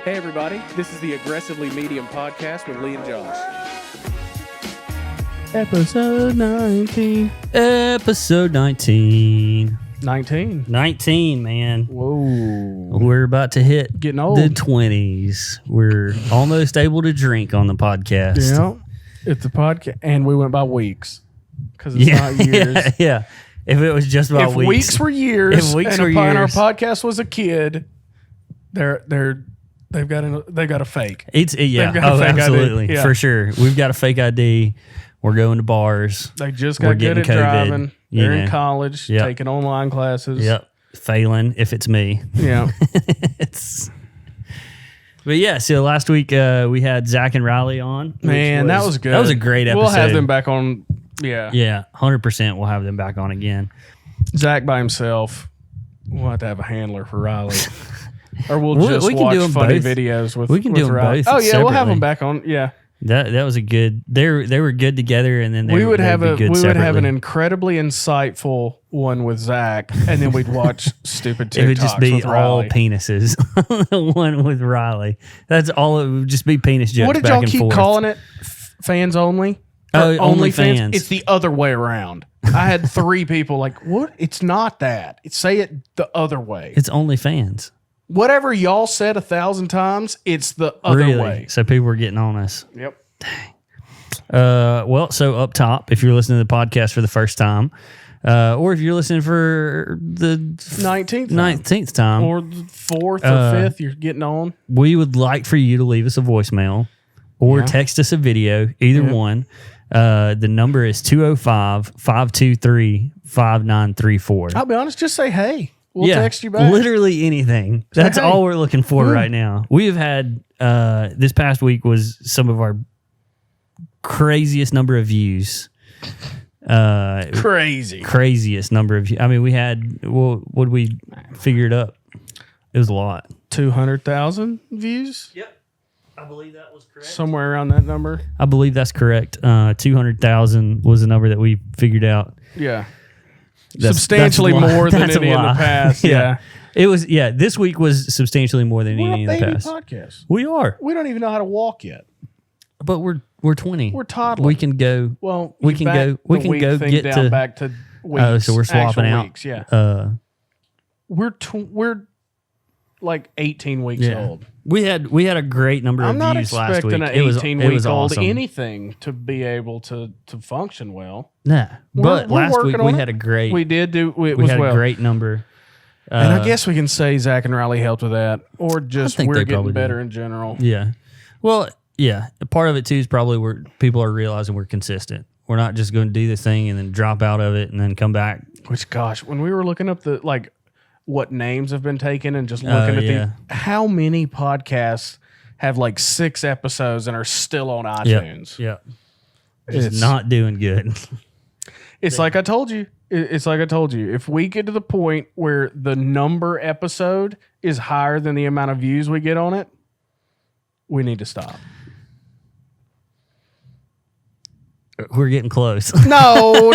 Hey everybody, this is the Aggressively Medium podcast with Lee and Josh. Episode 19. Episode 19. 19, man. Whoa. We're about to hit Getting old. the 20s. We're almost able to drink on the podcast. Yeah. It's a podcast. And we went by weeks. Because it's not years. Yeah. If it was just about If weeks were years, and our podcast was a kid, they've got a fake. It's They've got a fake absolutely. ID. Yeah. For sure. We've got a fake ID. We're going to bars. They just We're got good getting at COVID, driving. They're in know. college, Yep. taking online classes. Yep. Failing if it's me. Yeah. But yeah, so last week we had Zach and Riley on. Man, that was good. That was a great episode. We'll have them back on. Yeah. Yeah, 100% we'll have them back on again. Zach by himself. We'll have to have a handler for Riley. Or we'll just we can watch do them funny both. videos with We can do them Riley. both Oh, yeah, we'll have separately. them back on. Yeah. That was a good. They were good together, and then We would have an an incredibly insightful one with Zach, and then we'd watch stupid TikToks It would just be with all Riley. penises. The one with Riley. That's all. It would just be penis jokes. What did back y'all and keep forth. calling it? Fans only? Oh, Or only fans? fans. It's the other way around. I had 3 people like, what? It's not that. Say it the other way. It's only fans. Whatever y'all said 1,000 times, it's the other Really? way. So people were getting on us. Yep. Well, so up top, if you're listening to the podcast for the first time, or if you're listening for the 19th time, or the 4th or 5th, you're getting on. we would like for you to leave us a voicemail or Yeah. text us a video, either one. The number is 205-523-5934. I'll be honest, just say, hey, we'll text you back. Literally anything. That's hey. all we're looking for right now. We have had, this past week was some of our craziest number of views. Craziest number of views. I mean, we had, what did we figure it up? It was a lot. 200,000 views? Yep. I believe that was correct. Somewhere around that number. I believe that's correct. 200,000 was the number that we figured out. Yeah. That's Substantially a lot. more than That's a any in the lie. past. Yeah. It was, this week was substantially more than We're any a in the baby past. podcast. We are. We don't even know how to walk yet. But we're 20. We're toddling. We can go. Well, we you can back go. We the can week go thing get down to. back to weeks. Oh, so we're swapping actual out. Weeks, yeah. We're like 18 weeks old. We had a great number of I'm not views last week. expecting an 18-week-old awesome. anything to be able to function well. Nah, but we're last week working we on had a great. We did do. It we was had well. a great number. And I guess we can say Zach and Riley helped with that, or just think we're they getting probably better did. in general. Yeah. Well, yeah. Part of it too is probably where people are realizing we're consistent. We're not just going to do this thing and then drop out of it and then come back. Which, gosh, when we were looking up what names have been taken and just looking at how many podcasts have 6 episodes and are still on iTunes? Yeah. Just not doing good. It's like I told you. It's like I told you. If we get to the point where the number episode is higher than the amount of views we get on it, we need to stop. We're getting close. No.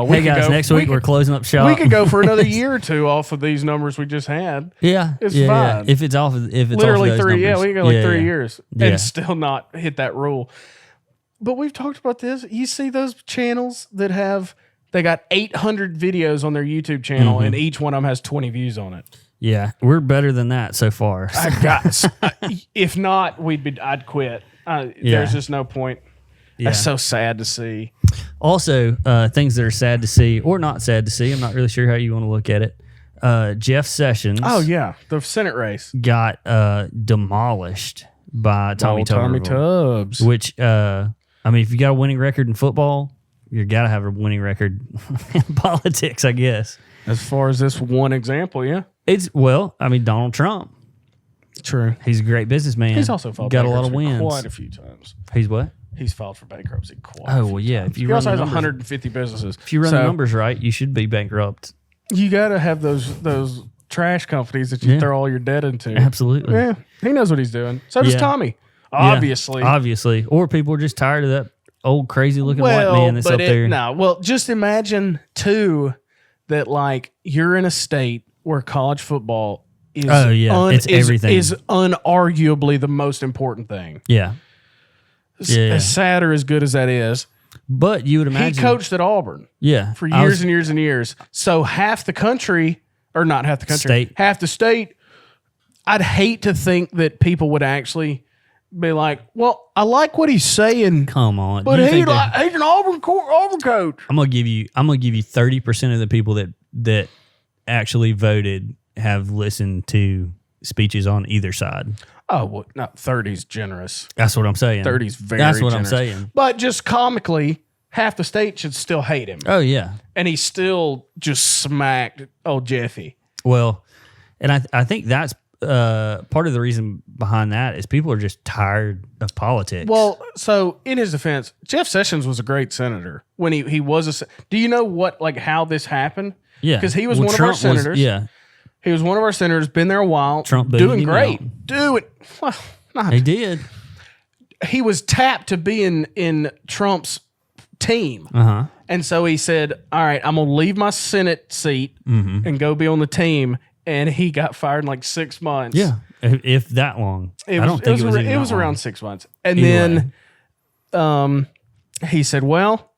Hey guys, next week we're closing up shop. We could go for another year or 2 off of these numbers we just had. Yeah, It's yeah, fine. Yeah. If it's off, Literally off of those 3. numbers. Yeah, we can go 3 years Yeah. and still not hit that rule. But we've talked about this. You see those channels that they got 800 videos on their YouTube channel, and each one of them has 20 views on it. Yeah, we're better than that so far. If not, I'd quit. There's just no point. Yeah. That's so sad to see. Also, things that are sad to see or not sad to see. I'm not really sure how you want to look at it. Jeff Sessions. Oh yeah, the Senate race got demolished by Tommy Tubbs. Which I mean, if you got a winning record in football, you got to have a winning record in politics, I guess. As far as this one example, yeah. I mean, Donald Trump. True. He's a great businessman. He's also filed got a lot of bankruptcy wins. quite a few times. He's what? He's filed for bankruptcy quite Oh, a few well, yeah. times. If you He run also the has numbers, 150 businesses. if you run the numbers right, you should be bankrupt. You got to have those trash companies that you throw all your debt into. Absolutely. Yeah, he knows what he's doing. So does Yeah. Tommy. Yeah, Obviously. obviously. Or people are just tired of that old crazy looking white man that's up there. No, well, just imagine too that you're in a state where college football is it's everything. is unarguably the most important thing. Yeah. As sad or as good as that is, But you would imagine he coached at Auburn. Yeah. For years and years and years. So half the country, or not half the country, half the state, I'd hate to think that people would actually be like, well, I like what he's saying. Come on. But he's an Auburn coach. I'm gonna give you 30% of the people that actually voted have listened to speeches on either side. Oh, well, no, 30's generous. That's what I'm saying. 30's very That's what generous. I'm saying. But just comically, half the state should still hate him. Oh, yeah. And he still just smacked old Jeffy. Well, and I think that's part of the reason behind that is people are just tired of politics. Well, so in his defense, Jeff Sessions was a great senator when he was do you know how this happened? Yeah. Because he was one of our senators. He was one of our senators, been there a while. Trump doing great. He did. He was tapped to be in Trump's team. Uh-huh. And so he said, all right, I'm going to leave my Senate seat and go be on the team. And he got fired in like 6 months. Yeah. If that long. I don't think it was around 6 months. And then he said, well,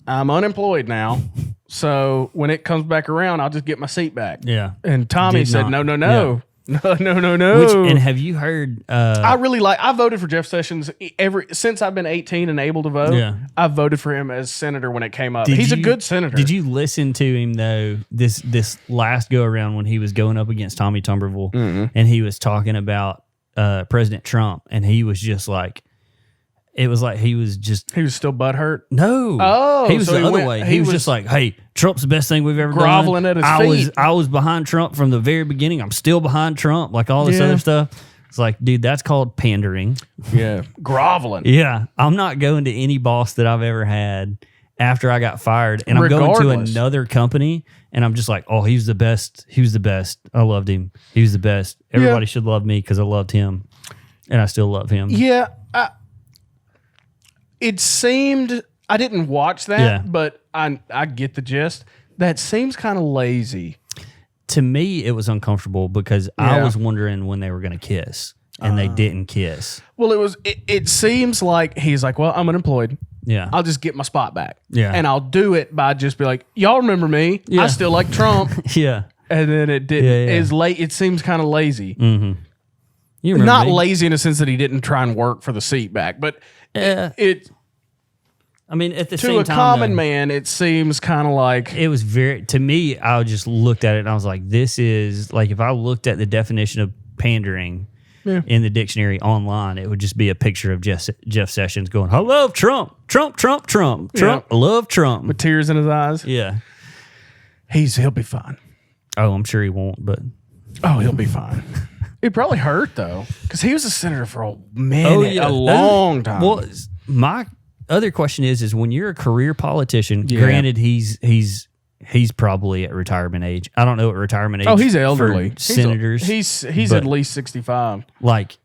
I'm unemployed now. So when it comes back around, I'll just get my seat back. Yeah. And Tommy said, no. No. And have you heard? I voted for Jeff Sessions since I've been 18 and able to vote. Yeah. I voted for him as senator when it came up. He's a good senator. Did you listen to him though? This last go around when he was going up against Tommy Tuberville, and he was talking about President Trump, and he was just like, it was like he was still butthurt. No, he was the other way. He was just like, "Hey, Trump's the best thing we've ever groveling done." at his feet. I was behind Trump from the very beginning. I'm still behind Trump. Like all this other stuff. It's like, dude, that's called pandering. Yeah, groveling. Yeah, I'm not going to any boss that I've ever had after I got fired, and I'm going to another company, and I'm just like, "Oh, he's the best. He was the best. I loved him. He was the best. Everybody should love me because I loved him, and I still love him." Yeah. It seemed, I didn't watch that, but I get the gist. That seems kind of lazy. To me, it was uncomfortable because I was wondering when they were going to kiss, and they didn't kiss. Well, it seems like he's like, well, I'm unemployed. Yeah. I'll just get my spot back. Yeah. And I'll do it by just be like, y'all remember me. Yeah. I still like Trump. Yeah. And then it didn't. Yeah. It's late. It seems kind of lazy. Mm-hmm. Not lazy in the sense that he didn't try and work for the seat back, but I mean, at the same time, to a common man, it seems kind of like it was to me, I just looked at it and I was like, this is like, if I looked at the definition of pandering in the dictionary online, it would just be a picture of Jeff Sessions going, I love Trump, Trump, I love Trump. With tears in his eyes. Yeah. He'll be fine. Oh, I'm sure he won't, but. Oh, he'll be fine. He probably hurt though, because he was a senator for a minute, a long time. Well, my other question is when you're a career politician, granted he's probably at retirement age. I don't know what retirement age. Oh, he's elderly. Senators. He's at least 65. Like,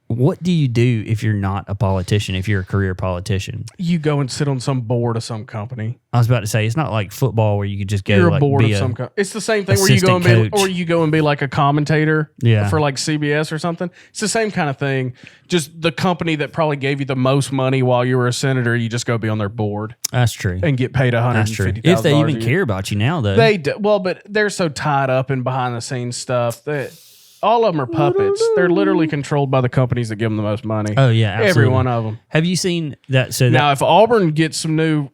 what do you do if you're not a politician? If you're a career politician, you go and sit on some board of some company. I was about to say it's not like football where you could just go. You're a board of some company. It's the same thing where you go and be like a commentator. For like CBS or something. It's the same kind of thing. Just the company that probably gave you the most money while you were a senator, you just go be on their board. That's true. And get paid $150,000. If they even care about you now, though, they do. Well, but they're so tied up in behind the scenes stuff that. All of them are puppets. They're literally controlled by the companies that give them the most money. Oh yeah, absolutely. Every one of them. Have you seen that? So now, if Auburn gets a new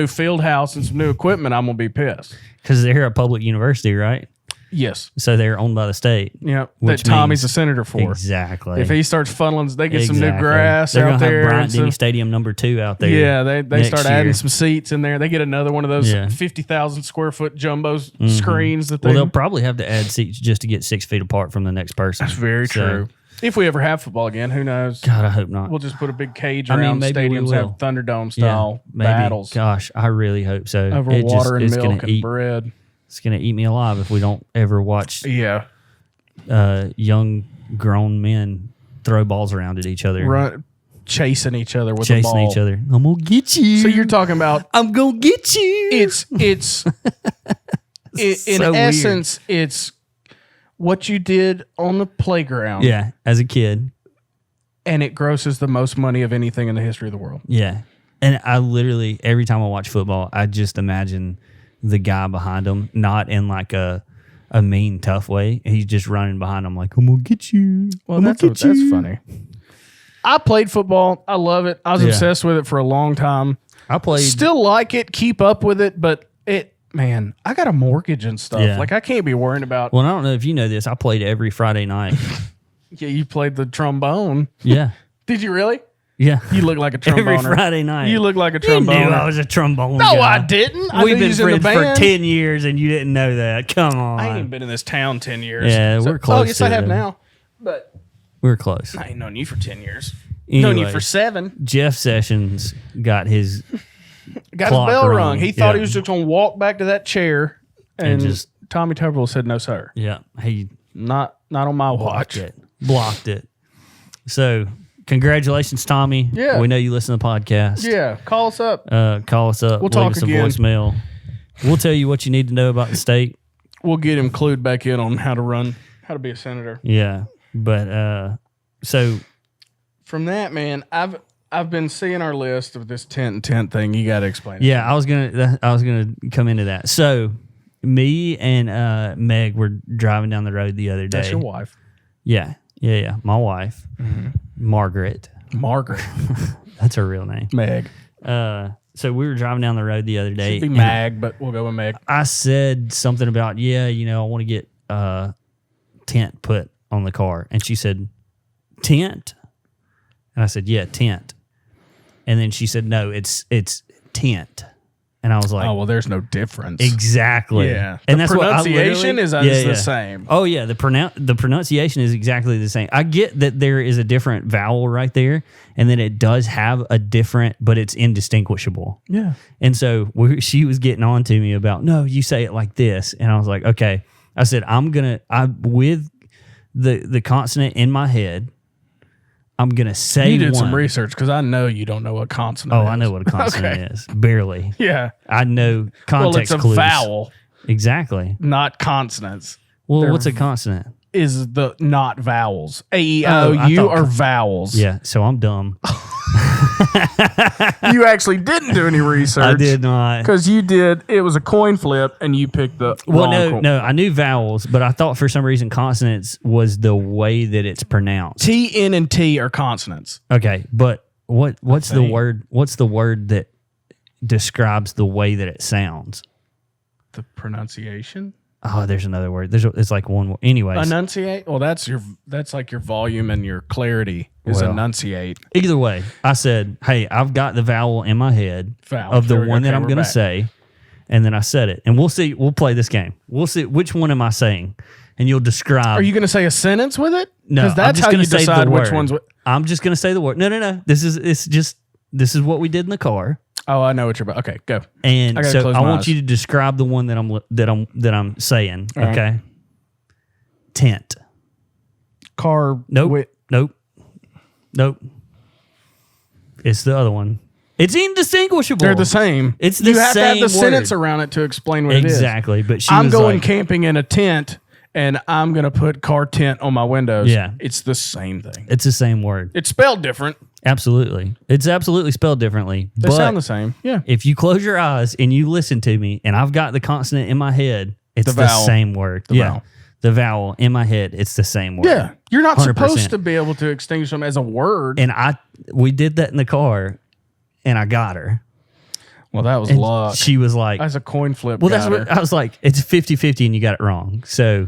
field house and some new equipment, I'm gonna be pissed because they're a public university, right? Yes. So they're owned by the state. Yeah. That Tommy's a senator for. Exactly. If he starts funneling, they get some new grass out there. They're gonna have Bryant-Denny Stadium #2 out there. Yeah, they start adding some seats in there. They get another one of those 50,000 square foot jumbo screens that they'll probably have to add seats just to get 6 feet apart from the next person. That's very true. If we ever have football again, who knows? God, I hope not. We'll just put a big cage around stadiums, have Thunderdome style maybe. battles. Gosh, I really hope so. Over water and milk and bread. It's going to eat me alive if we don't ever watch young grown men throw balls around at each other. Chasing each other with the ball. Chasing each other. I'm going to get you. So you're talking about... I'm going to get you. In essence, it's what you did on the playground. Yeah, as a kid. And it grosses the most money of anything in the history of the world. Yeah. And I literally, every time I watch football, I just imagine the guy behind him, not in like a mean, tough way. He's just running behind him like, I'm going to get you. Well, that's funny. I played football. I love it. I was obsessed with it for a long time. I played. Still like it, keep up with it, but man, I got a mortgage and stuff. Yeah. Like, I can't be worrying about. Well, I don't know if you know this. I played every Friday night. Yeah, you played the trombone. Yeah. Did you really? Yeah. You look like a tromboner. Every Friday night. You look like a You tromboner. knew I was a trombone No, guy. I didn't. We've been friends for 10 years and you didn't know that. Come on. I ain't even been in this town 10 years. Yeah, we're close. Oh, yes, I have now. But we're close. I ain't known you for 10 years. Anyway, Known you for 7. Jeff Sessions got his Got his clock bell rung. rung. He thought Yeah. he was just going to walk back to that chair. And just- Tommy Tuberville said, no, sir. Yeah, he Not on my watch. blocked it. So, congratulations, Tommy. Yeah. We know you listen to the podcast. Yeah, call us up. Call us up. We'll leave talk us again. a voicemail. We'll tell you what you need to know about the state. We'll get him clued back in on how to be a senator. Yeah, but so From that, man, I've been seeing our list of this tent thing. You got to explain it. yeah, I was gonna come into that. So me and Meg were driving down the road the other day. That's your wife. Yeah. My wife, Margaret. That's her real name. Meg. So we were driving down the road the other day. Should be and Mag, but we'll go with Meg. I said something about, I want to get tent put on the car. And she said, tent? And I said, yeah, tent. And then she said, no, it's tent. And I was like, Oh, well, there's no difference. exactly. Yeah. And The that's what I pronunciation is the same. Oh yeah, the pronunciation is exactly the same. I get that there is a different vowel right there, and that it does have a different, but it's indistinguishable. Yeah. And so she was getting on to me about, no, you say it like this, and I was like, okay. I said, with the consonant in my head, I'm gonna say You did one. some research because I know you don't know what consonant is. Oh, I know what a consonant is. Barely. Yeah. I know context Well, it's a clues. vowel, Exactly. not consonants. Well, They're what's a consonant? Is the not vowels. A, E, Oh, O, I U thought are vowels. Yeah, so I'm dumb. You actually didn't do any research. I did not. Because it was a coin flip and you picked the Well, wrong coin. no, I knew vowels, but I thought for some reason consonants was the way that it's pronounced. T, N, and T are consonants. Okay, but what's the word? What's the word that describes the way that it sounds? The pronunciation? Oh, there's another word. It's like one word. Anyways, Enunciate? Well, that's like your volume and your clarity is Well, enunciate. either way, I said, "Hey, I've got the vowel in my head Vowel. of the There we go. one that Okay, I'm we're going to back. say," and then I said it, and we'll see. We'll play this game. We'll see which one am I saying, and you'll describe. Are you going to say a sentence with it? No, Because that's I'm just how gonna you say the decide which word. ones. I'm just gonna say the word. No. This is what we did in the car, Oh, I know what you're about. Okay, go. and I gotta so close I my want eyes. you to describe the one that I'm saying. All right. Okay. Tent. Car. Nope. Nope. It's the other one. It's indistinguishable. They're the same. It's the you have to have same the sentence word. around it to explain what it is. Exactly. But she I'm was going like, camping in a tent, and I'm going to put car tent on my windows. Yeah. It's the same thing. it's the same word. It's spelled different. Absolutely. It's absolutely spelled differently. They but sound the same. Yeah. if you close your eyes and you listen to me, and I've got the consonant in my head, it's The the vowel. same word. The vowel. The vowel in my head, it's the same word. Yeah. You're not 100%. supposed to be able to extinguish them as a word. And we did that in the car, and I got her. Well, that was And luck. she was like, That's a coin flip. well, that's got what her. I was like, it's 50-50 and you got it wrong. So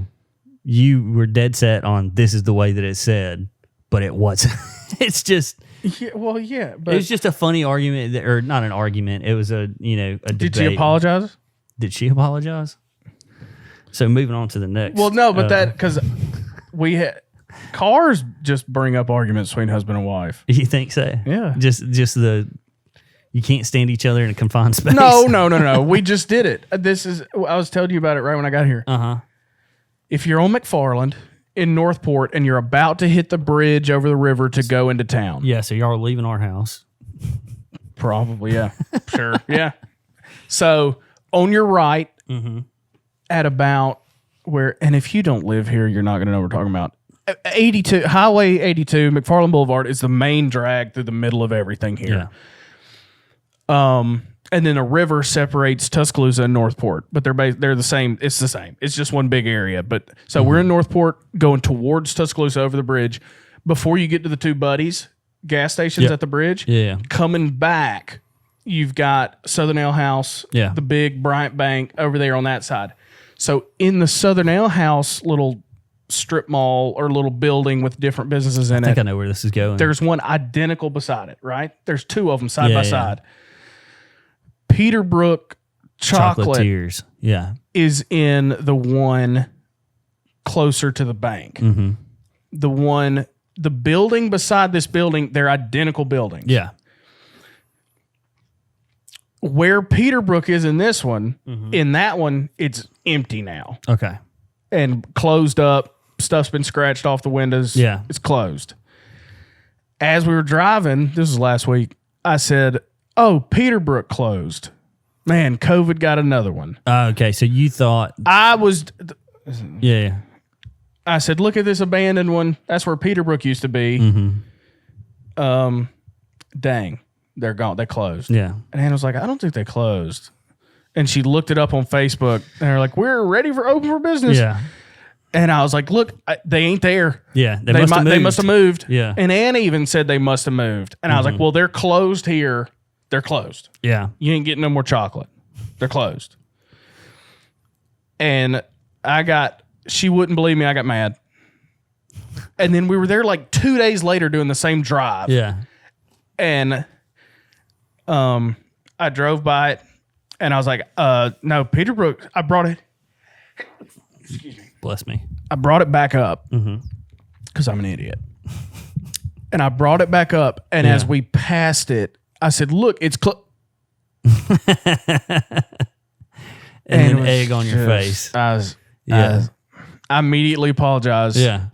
you were dead set on this is the way that it said, but it wasn't. It's just, Yeah, well, yeah. it But was just a funny argument, or not an argument. It was a debate. did she apologize? Did she apologize? So moving on to the next. Well, no, but because we had cars just bring up arguments between husband and wife. You think so? Yeah. Just you can't stand each other in a confined space. No. We just did it. I was telling you about it right when I got here. Uh-huh. If you're on McFarland in Northport and you're about to hit the bridge over the river to go into town. Yeah, so y'all are leaving our house. Probably, yeah. Sure, yeah. So on your right, Mm-hmm. at about where, and if you don't live here, you're not going to know what we're talking about. 82 Highway 82, McFarland Boulevard is the main drag through the middle of everything here. Yeah. And then a river separates Tuscaloosa and Northport, but they're the same. It's the same. It's just one big area. But so we're in Northport, going towards Tuscaloosa over the bridge. Before you get to the Two Buddies gas stations at the bridge, coming back, you've got Southern Ale House, the big Bryant Bank over there on that side. So in the Southern Ale House little strip mall or little building with different businesses in it. I think I know where this is going. There's one identical beside it, right? There's two of them side by side. Peterbrook Chocolatiers, is in the one closer to the bank. Mm-hmm. The building beside this building, they're identical buildings. Yeah. Where Peterbrook is in this one, in that one, it's empty now. Okay. And closed up. Stuff's been scratched off the windows. Yeah. It's closed. As we were driving, this was last week, I said, oh, Peterbrook closed. Man, COVID got another one. Okay, so you thought... I said, look at this abandoned one. That's where Peterbrook used to be. Mm-hmm. Dang, they're gone. They closed. Yeah. And Hannah was like, I don't think they closed. And she looked it up on Facebook, and they're like, we're ready for open for business. Yeah. And I was like, look, they ain't there. Yeah, they must have moved. Yeah. And Anna even said they must have moved. And I was like, well, they're closed here. They're closed. Yeah. You ain't getting no more chocolate. They're closed. And she wouldn't believe me. I got mad. And then we were there like 2 days later doing the same drive. Yeah. And I drove by it and I was like, no, Peterbrook, I brought it. Excuse me. Bless me. I brought it back up because I'm an idiot. And I brought it back up. And as we passed it, I said, look, it's and an egg on your face. I immediately apologized. Yeah.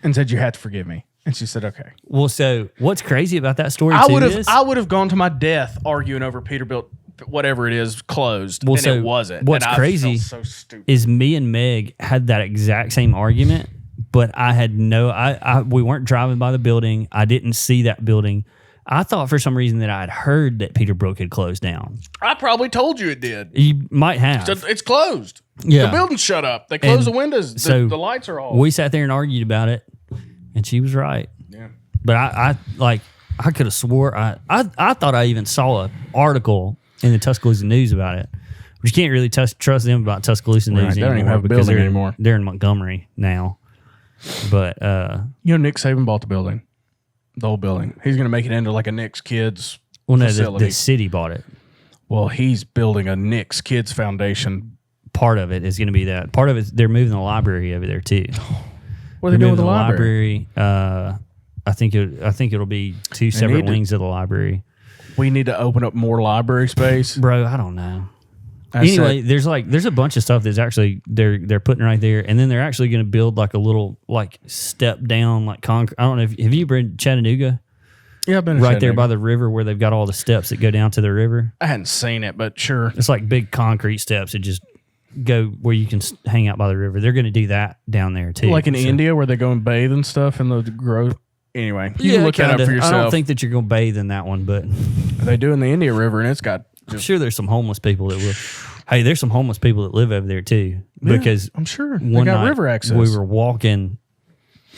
And said, you have to forgive me. And she said, okay. Well, so what's crazy about that story I would have gone to my death arguing over Peterbilt, whatever it is, closed. Well, and so it wasn't. What's crazy so stupid. is me and Meg had that exact same argument, but I had we weren't driving by the building. I didn't see that building. I thought for some reason that I'd heard that Peterbrook had closed down. I probably told you it did. You might have. It's closed. Yeah. The building's shut up. They closed the windows. The lights are off. We sat there and argued about it, and she was right. Yeah. But I could have swore I thought I even saw an article in the Tuscaloosa News about it. But you can't really trust them about Tuscaloosa News They don't even have a because building anymore. They're in Montgomery now. But Nick Saban bought the building. The whole building. He's going to make it into like a Nick's Kids facility. The city bought it. Well, he's building a Nick's Kids Foundation. Part of it is going to be that. Part of it, they're moving the library over there too. What are they doing with the library? I think it'll be two separate wings of the library. We need to open up more library space, bro. I don't know. Anyway, there's a bunch of stuff that's actually they're putting right there, and then they're actually going to build like a little like step down like concrete. I don't know have you been to Chattanooga? Yeah, I've been right there by the river where they've got all the steps that go down to the river. I hadn't seen it, but sure, it's like big concrete steps that just go where you can hang out by the river. They're going to do that down there too, like in India where they go and bathe and stuff in the grove. Anyway, you can look that up for yourself. I don't think that you're going to bathe in that one, but they do in the India River, and it's got. I'm sure there's some homeless people that will. Hey, there's some homeless people that live over there too. Because I'm sure one they got night river access. We were walking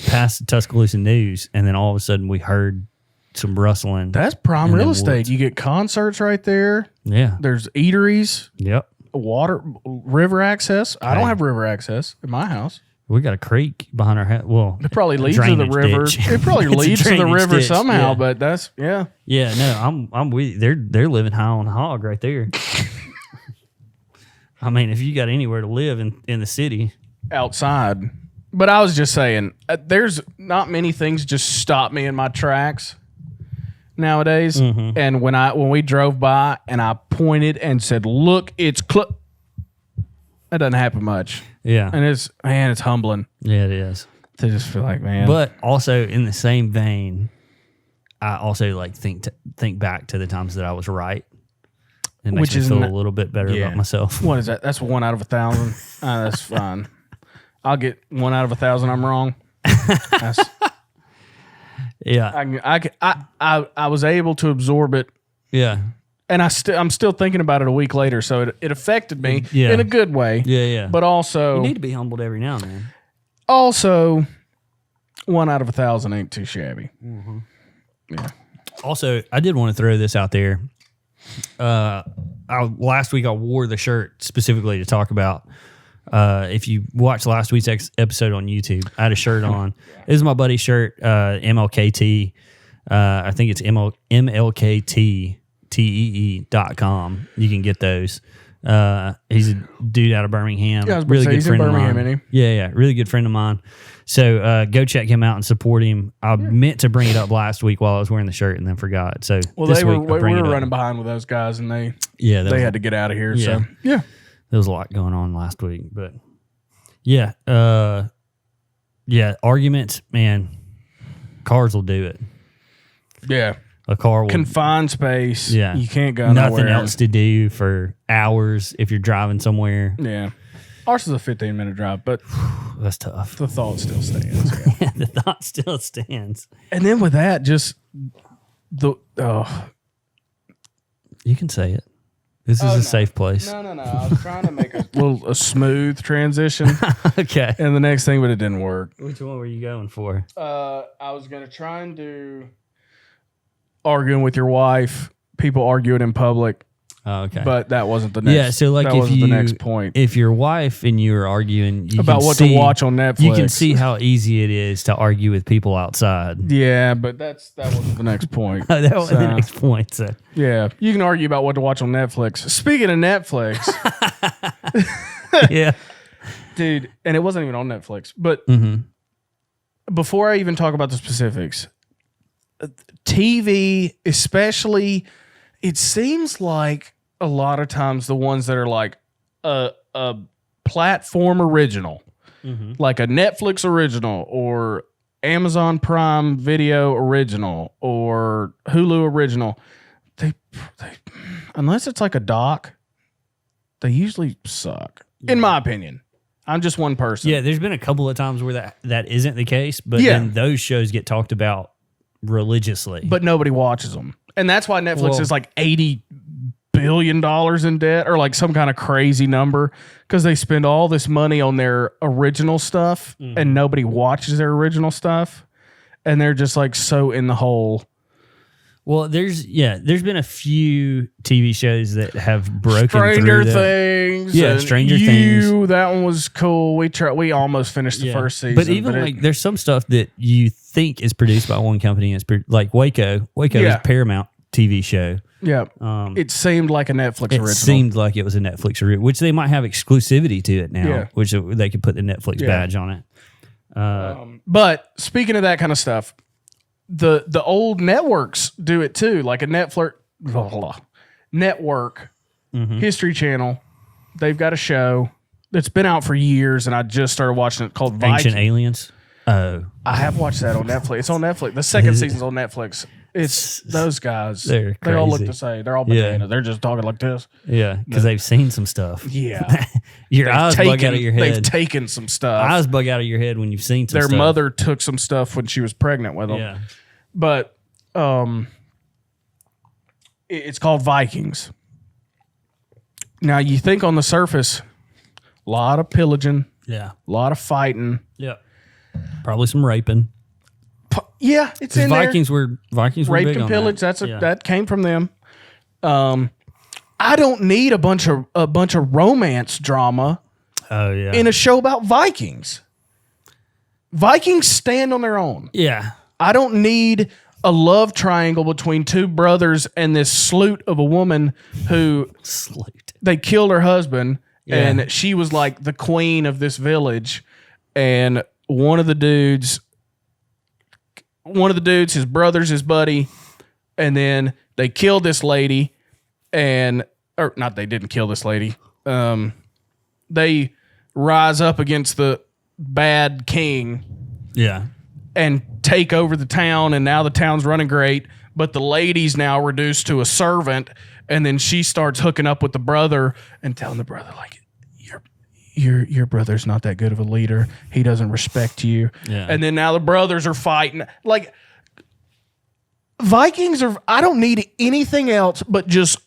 past the Tuscaloosa News, and then all of a sudden we heard some rustling. That's prime real estate. You get concerts right there. Yeah, there's eateries. Yep, river access. I don't have river access in my house. We got a creek behind our house. Well, it probably leads to the river. It probably leads to the river somehow. But that's Yeah, no, I'm with you. They're living high on the hog right there. I mean, if you got anywhere to live in the city, outside. But I was just saying, there's not many things just stop me in my tracks nowadays. Mm-hmm. And when we drove by and I pointed and said, "Look, it's that doesn't happen much." Yeah, and it's humbling. Yeah, it is. To just feel like, man. But also in the same vein, I also like think back to the times that I was right. It makes me feel a little bit better about myself. What is that? That's 1 out of 1,000. That's fine. I'll get 1 out of 1,000. I'm wrong. Yeah. I was able to absorb it. Yeah. And I'm still thinking about it a week later, so it affected me in a good way. Yeah, yeah. But also, you need to be humbled every now and then. Also, 1 out of 1,000 ain't too shabby. Mm-hmm. Yeah. Also, I did want to throw this out there. Last week I wore the shirt specifically to talk about. If you watched last week's episode on YouTube, I had a shirt on. This is my buddy's shirt, MLKT. I think it's MLKTTEE.com. You can get those. He's a dude out of Birmingham. Yeah, really good friend of mine. Ain't Yeah, really good friend of mine. So go check him out and support him. I meant to bring it up last week while I was wearing the shirt and then forgot. So we were running behind with those guys, and they had to get out of here. Yeah. So yeah, there was a lot going on last week, but yeah, arguments, man. Cars will do it. Yeah. A car will confined space. Yeah, you can't go nothing nowhere. else to do for hours if you're driving somewhere. Yeah, ours is a 15-minute drive, but that's tough. The thought still stands. Yeah, the thought still stands. And then with that, just you can say it. This is a safe place. No. I was trying to make a smooth transition. Okay. And the next thing, but it didn't work. Which one were you going for? I was gonna try and do arguing with your wife, people arguing in public. Oh, okay. But that wasn't the next. Yeah, so like the next point. If your wife and you are arguing about what to watch on Netflix, you can see how easy it is to argue with people outside. Yeah, but that wasn't the next point. That was the next point. So yeah, you can argue about what to watch on Netflix. Speaking of Netflix, yeah, dude, and it wasn't even on Netflix. But before I even talk about the specifics, TV, especially, it seems like a lot of times the ones that are like a platform original, like a Netflix original or Amazon Prime Video original or Hulu original, they unless it's like a doc, they usually suck, in my opinion. I'm just one person. Yeah, there's been a couple of times where that isn't the case, but then those shows get talked about religiously. But nobody watches them. And that's why Netflix is like $80 billion in debt or like some kind of crazy number, because they spend all this money on their original stuff and nobody watches their original stuff. And they're just like so in the hole. Well, there's been a few TV shows that have broken Stranger through Things. Yeah, Stranger Things. That one was cool. We almost finished the first season. But even there's some stuff that you think is produced by one company. It's like Waco. Waco is a Paramount TV show. Yeah. It seemed like a Netflix original. It seemed like it was a Netflix original, which they might have exclusivity to it now, which they could put the Netflix badge on it. But speaking of that kind of stuff, the old networks do it too, like a network History Channel. They've got a show that's been out for years, and I just started watching it called Vikings. Ancient Aliens. Oh, I have watched that on Netflix. It's on Netflix. The second season's on Netflix. It's those guys. They all look the same. They're all banana. They're just talking like this. Yeah, because they've seen some stuff. Yeah. Your eyes bug out of your head. They've taken some stuff. Eyes bug out of your head when you've seen some stuff. Their mother took some stuff when she was pregnant with them. Yeah. But it's called Vikings. Now, you think on the surface, a lot of pillaging. Yeah. A lot of fighting. Yeah. Probably some raping. Yeah, it's in Vikings were rape big and on pillage. That. That came from them. I don't need a bunch of romance drama. Oh yeah. In a show about Vikings. Vikings stand on their own. Yeah. I don't need a love triangle between two brothers and this sloot of a woman who they killed her husband and she was like the queen of this village, and one of the dudes, his brother's his buddy, and then they killed this lady, they didn't kill this lady. They rise up against the bad king. Yeah. And take over the town, and now the town's running great, but the lady's now reduced to a servant, and then she starts hooking up with the brother and telling the brother, like, your brother's not that good of a leader. He doesn't respect you. Yeah. And then now the brothers are fighting. Like, Vikings are, I don't need anything else but just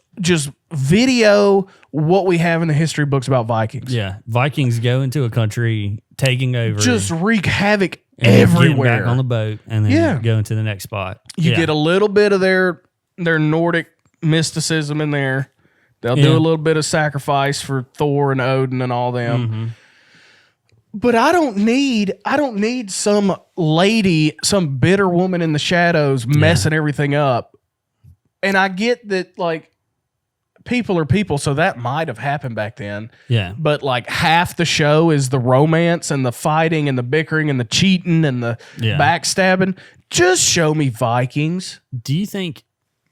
video what we have in the history books about Vikings. Yeah. Vikings go into a country, taking over. Just wreak havoc and everywhere. Getting back on the boat and then going to the next spot. You get a little bit of their Nordic mysticism in there. They'll do a little bit of sacrifice for Thor and Odin and all them. Mm-hmm. But I don't need some lady, some bitter woman in the shadows messing everything up. And I get that, like, people are people, so that might have happened back then. Yeah. But like half the show is the romance and the fighting and the bickering and the cheating and the backstabbing. Just show me Vikings. Do you think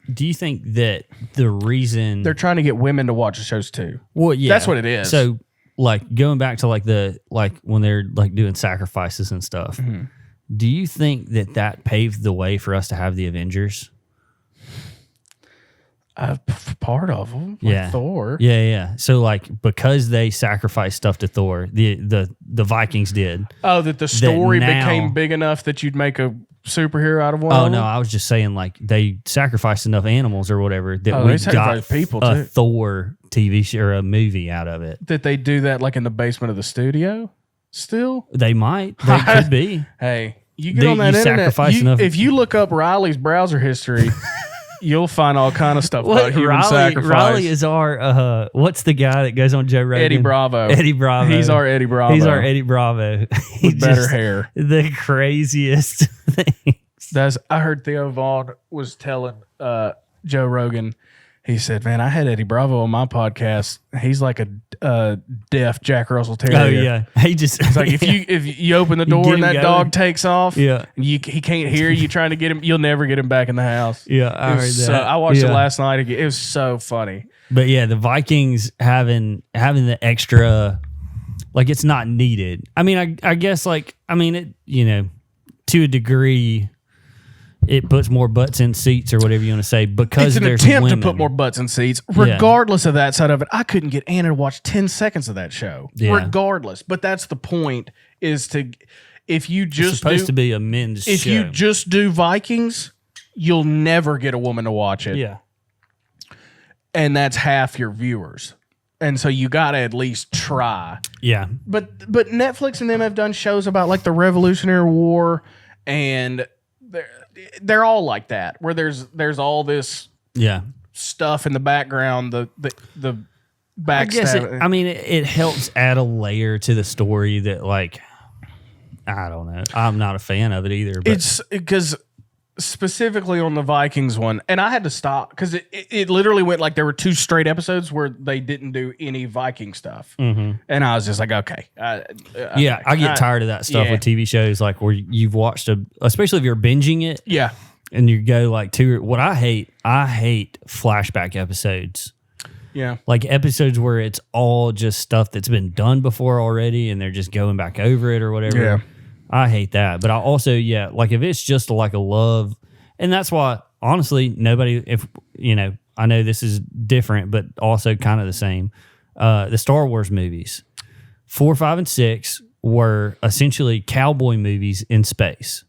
that the reason they're trying to get women to watch the shows too? Well, yeah, that's what it is. So, like, going back to like when they're like doing sacrifices and stuff, mm-hmm. do you think that paved the way for us to have the Avengers? Part of them, like Thor. Yeah. So, like, because they sacrificed stuff to Thor, the Vikings did. Oh, that the story became big enough that you'd make a superhero out of one. Oh of them? No, I was just saying, like, they sacrificed enough animals or whatever that we got people a too. Thor TV show or a movie out of it. Did they do that like in the basement of the studio? Still, they might. They could be. Hey, you get on that internet. If you look up Riley's browser history. You'll find all kind of stuff about human sacrifice. Riley is our, what's the guy that goes on Joe Rogan? Eddie Bravo. He's our Eddie Bravo. He's our Eddie Bravo. With better hair. The craziest things. I heard Theo Vaughn was telling Joe Rogan, he said, man, I had Eddie Bravo on my podcast. He's like a deaf Jack Russell Terrier. Oh, yeah. It's like if you open the door and that dog takes off, and he can't hear you trying to get him, you'll never get him back in the house. Yeah, I heard that. I watched it last night again. It was so funny. But yeah, the Vikings having the extra, like, it's not needed. I mean, I guess, like, it, to a degree, it puts more butts in seats or whatever you want to say because it's an attempt to put more butts in seats. Regardless of that side of it, I couldn't get Anna to watch 10 seconds of that show. Yeah. Regardless, but that's the point. Is to if you just it's supposed to be a men's show. If you just do Vikings, you'll never get a woman to watch it. Yeah, and that's half your viewers. And so you got to at least try. Yeah, but Netflix and them have done shows about like the Revolutionary War and. They're all like that, where there's all this stuff in the background, the backstab. I guess it helps add a layer to the story that, like, I don't know. I'm not a fan of it either. But. It's because specifically on the Vikings one, and I had to stop because it literally went like there were 2 straight episodes where they didn't do any Viking stuff, and I was just like, okay, I get tired of that stuff with TV shows, like where you've watched especially if you're binging it, and you go like what I hate flashback episodes. Yeah, like episodes where it's all just stuff that's been done before already, and they're just going back over it or whatever. Yeah. I hate that. But I also, like if it's just like a love, and that's why, honestly, I know this is different, but also kind of the same. The Star Wars movies, 4, 5, and 6 were essentially cowboy movies in space.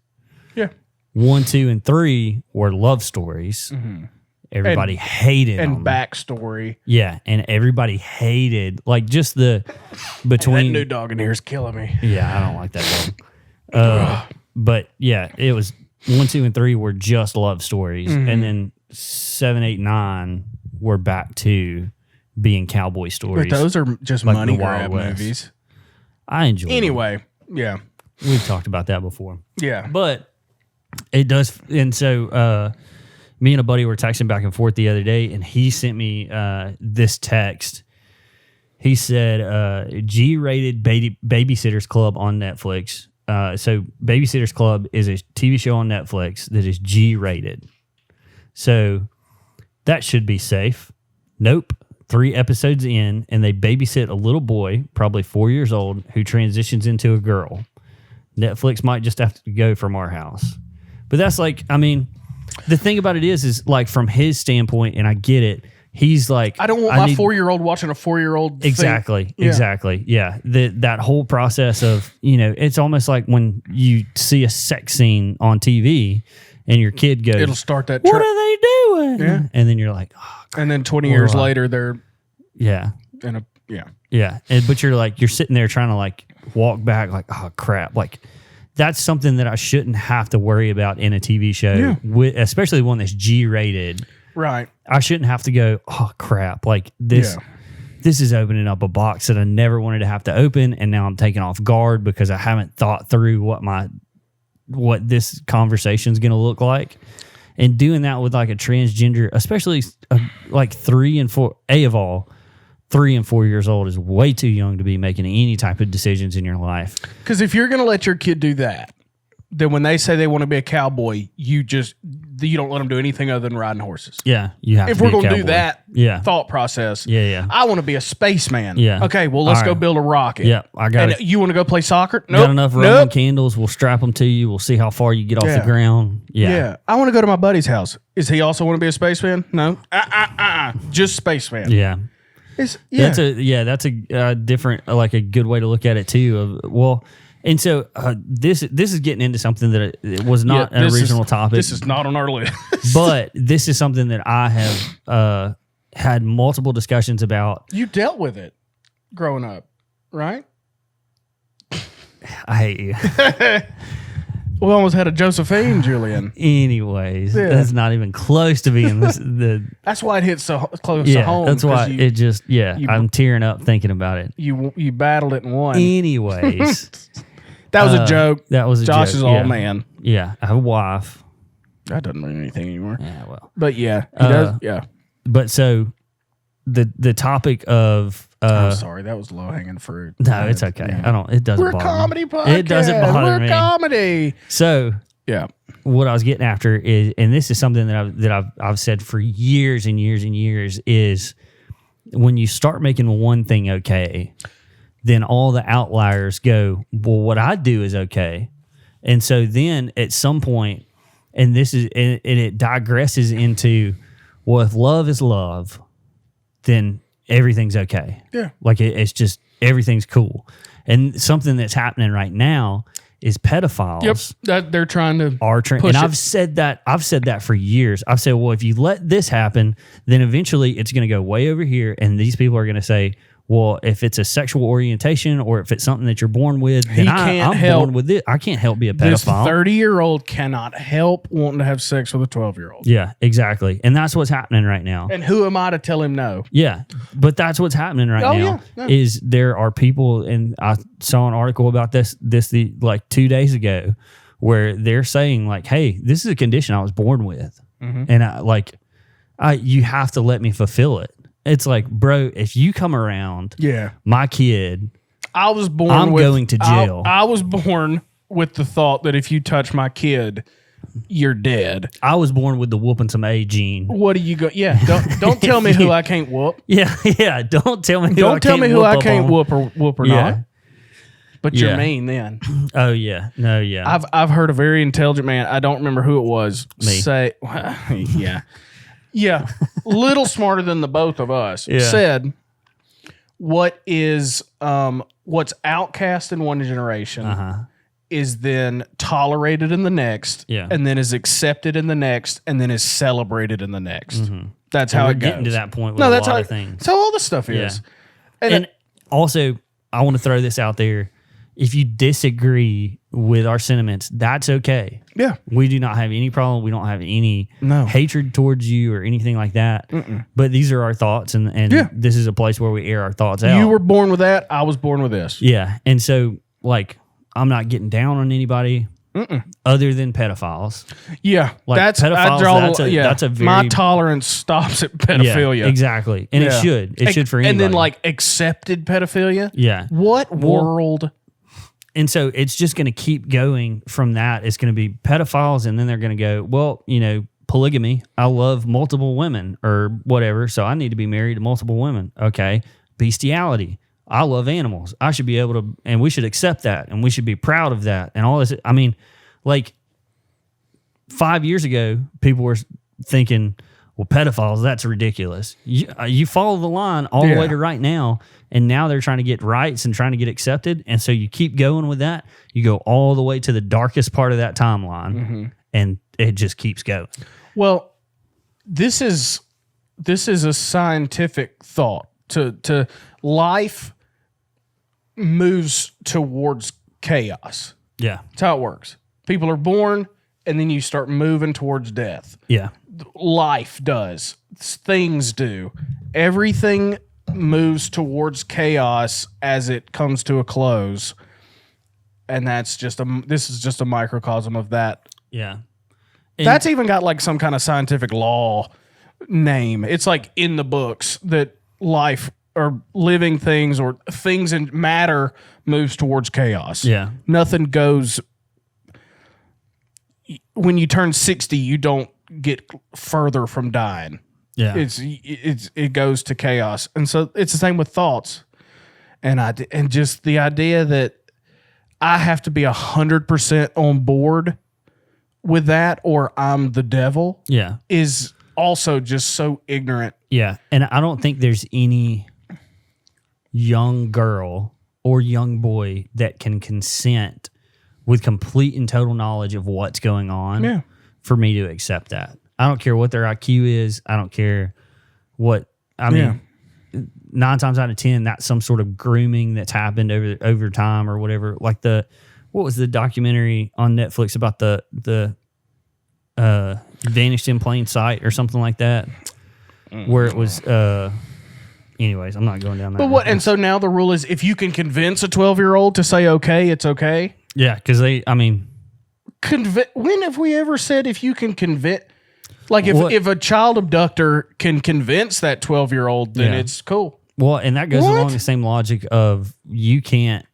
Yeah. 1, 2, and 3 were love stories. Mm-hmm. Everybody hated them. And backstory. Yeah, and everybody hated, like, just the between... That new dog in here is killing me. Yeah, I don't like that dog. But yeah, it was 1, 2, and 3 were just love stories, and then 7, 8, 9 were back to being cowboy stories. But those are just like money grab movies. I enjoy. Anyway, yeah, we've talked about that before. Yeah, but it does, and so me and a buddy were texting back and forth the other day, and he sent me this text. He said, G-rated Babysitters Club on Netflix. So Babysitter's Club is a TV show on Netflix that is G-rated. So that should be safe. Nope. 3 episodes in, and they babysit a little boy, probably 4 years old, who transitions into a girl. Netflix might just have to go from our house. But that's like, the thing about it is like from his standpoint, and I get it, He's like, I don't want my 4-year-old watching a 4-year-old. Exactly. Yeah. That whole process of, it's almost like when you see a sex scene on TV and your kid goes, it'll start that. What are they doing? Yeah. And then you're like, oh, crap. And then 20 years later, they're but you're sitting there trying to like walk back, like, oh crap, like. That's something that I shouldn't have to worry about in a TV show, especially one that's G-rated. Right. I shouldn't have to go, oh, crap. Like, this is opening up a box that I never wanted to have to open, and now I'm taken off guard because I haven't thought through what this conversation is going to look like. And doing that with, like, a transgender, especially, like, 3 and 4 years old is way too young to be making any type of decisions in your life. Because if you're going to let your kid do that, then when they say they want to be a cowboy, you don't let them do anything other than riding horses. Yeah, you have. If we're going to do that thought process, I want to be a spaceman. Yeah. Okay, well, let's go build a rocket. Yeah, I got it. You want to go play soccer? Nope. Got enough Roman candles. We'll strap them to you. We'll see how far you get off the ground. Yeah. I want to go to my buddy's house. Is he also want to be a spaceman? No. Just spaceman. Yeah. That's a different, like a good way to look at it too. And so this is getting into something that it was not an original topic. This is not on our list, but this is something that I have had multiple discussions about. You dealt with it growing up, right? I hate you. We almost had a Josephine, Julian. Anyways, that's not even close to being That's why it hits so close to home. That's why I'm tearing up thinking about it. You battled it and won. Anyways, that was a joke. That was a Josh joke. is all man. Yeah, I have a wife. That doesn't mean anything anymore. Yeah, well, but he does. Yeah. But so the topic of. I'm sorry, that was low hanging fruit. No, it's okay. Yeah. It doesn't We're bother a comedy me. podcast. It doesn't bother me. We're comedy. So what I was getting after is, and this is something that I've said for years and years and years, is when you start making one thing okay, then all the outliers go, well, what I do is okay. And so then at some point, and it digresses into, well, if love is love, then everything's okay. Yeah. Like it's just, everything's cool. And something that's happening right now is pedophiles. Yep. That they're trying to push and I've said that for years. I've said, well, if you let this happen, then eventually it's going to go way over here. And these people are going to say, well, if it's a sexual orientation or if it's something that you're born with, then I'm born with it. I can't help be a pedophile. This 30-year-old cannot help wanting to have sex with a 12-year-old. Yeah, exactly. And that's what's happening right now. And who am I to tell him no? Yeah, but that's what's happening right now. Yeah. Is there are people, and I saw an article about this like 2 days ago, where they're saying like, hey, this is a condition I was born with. Mm-hmm. And you have to let me fulfill it. It's like, bro, if you come around, my kid, I'm going to jail. I was born with the thought that if you touch my kid, you're dead. I was born with the whooping some A gene. What do you go? Yeah, don't tell me who I can't whoop. Yeah. Don't tell me. Who I can't whoop or not. But you're mean then. Oh yeah, no, yeah. I've heard a very intelligent man. I don't remember who it was. Say, yeah, little smarter than the both of us. Said, what's outcast in one generation is then tolerated in the next, and then is accepted in the next, and then is celebrated in the next. Mm-hmm. That's how it goes. Getting to that point with a lot of things. That's how all this stuff is. And also, I want to throw this out there. If you disagree with our sentiments, that's okay. Yeah. We do not have any problem. We don't have any hatred towards you or anything like that. Mm-mm. But these are our thoughts, and this is a place where we air our thoughts out. You were born with that. I was born with this. Yeah. And so, like, I'm not getting down on anybody other than pedophiles. Yeah. Like, that's pedophiles, that's a very... My tolerance stops at pedophilia. Yeah, exactly. And it should. It should for anybody. And then, like, accepted pedophilia? Yeah. What world... And so it's just going to keep going from that. It's going to be pedophiles, and then they're going to go, well, polygamy. I love multiple women or whatever, so I need to be married to multiple women. Okay. Bestiality. I love animals. I should be able to, and we should accept that, and we should be proud of that, and all this. I mean, like 5 years ago, people were thinking, well, pedophiles, that's ridiculous. You follow the line all the way to right now, and now they're trying to get rights and trying to get accepted, and so you keep going with that. You go all the way to the darkest part of that timeline, and it just keeps going. Well, this is a scientific thought. To life moves towards chaos. Yeah, that's how it works. People are born, and then you start moving towards death. Yeah. Life does. Things do. Everything moves towards chaos as it comes to a close. And this is just a microcosm of that. Yeah. That's even got like some kind of scientific law name. It's like in the books that life or living things or things in matter moves towards chaos. Yeah. Nothing goes. When you turn 60, you don't get further from dying. Yeah. It goes to chaos. And so it's the same with thoughts. And just the idea that I have to be 100% on board with that or I'm the devil. Yeah. Is also just so ignorant. Yeah. And I don't think there's any young girl or young boy that can consent with complete and total knowledge of what's going on for me to accept that. I don't care what their IQ is. I don't care what, I mean, 9 times out of 10, that's some sort of grooming that's happened over time or whatever. Like what was the documentary on Netflix about the Vanished in Plain Sight or something like that, where it was, anyways, I'm not going down that. But what, and so now the rule is if you can convince a 12-year-old to say okay, it's okay? Yeah, because when have we ever said if you can convince? Like if a child abductor can convince that 12-year-old, then it's cool. Well, and that goes along the same logic of you can't,